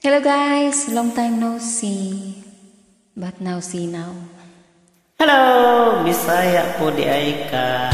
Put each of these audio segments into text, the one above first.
Hello guys, long time no see, but now see now. Hello, Bisaya po di ay ka.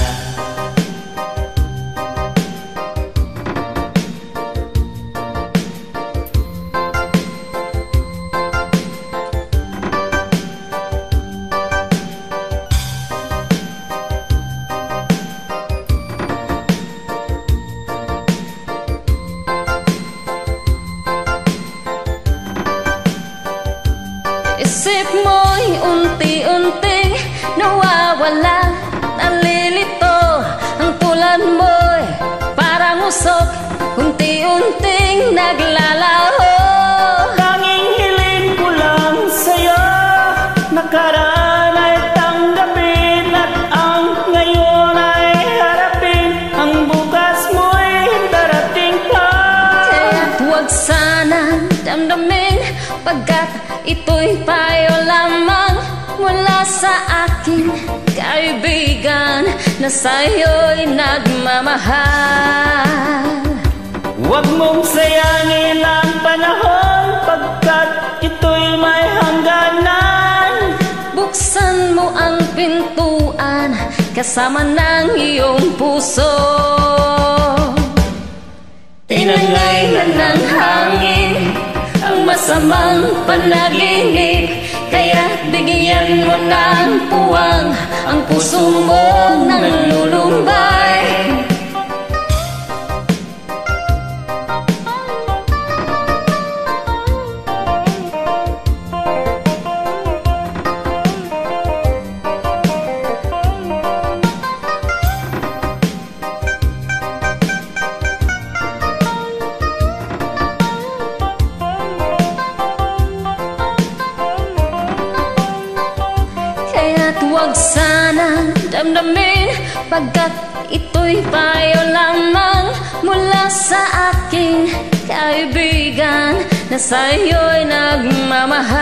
Isip mo'y unti-unting nawawala, nalilito. Ang tulad mo'y parang usok, unti-unting naglalaho. Tanging hiling ko lang sa'yo, nakaraan ay tanggapin, at ang ngayon ay harapin. Ang bukas mo'y darating pa. Kaya't huwag sanang damdamin, pagkat ito'y payo lamang mula sa aking kaibigan na sa'yo'y nagmamahal. Huwag mong sayangin ang panahon, pagkat ito'y may hangganan. Buksan mo ang pintuan kasama ng iyong puso. Tinangay na ng hangin ang masamang panaginip, kaya bigyan mo ng puwang ang puso mo ng lulumbay. Huwag sanang damdamin, pagkat ito'y payo lamang mula sa aking kaibigan na sa'yo'y nagmamahal.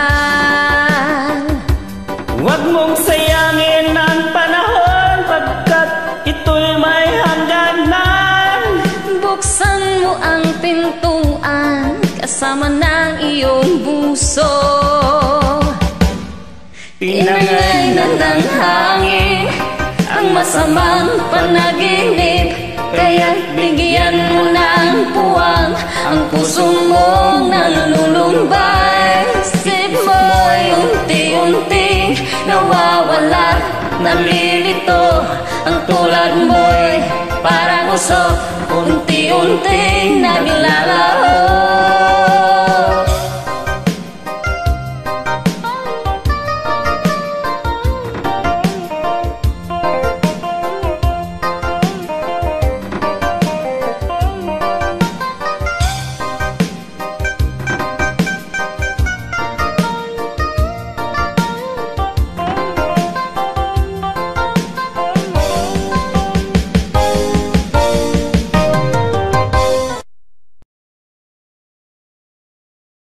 Huwag mong sayangin ang panahon, pagkat ito'y may hangganan. Buksan mo ang pintuan kasama ng iyong puso. Tinangay na ng hangin ang masamang panaginip, kaya bigyan mo ng puwang ang puso mong nalulumbay. Isip mo'y unti-unting nawawala, nalilito. Ang tulad mo'y parang usok, unti-unting naglalaro.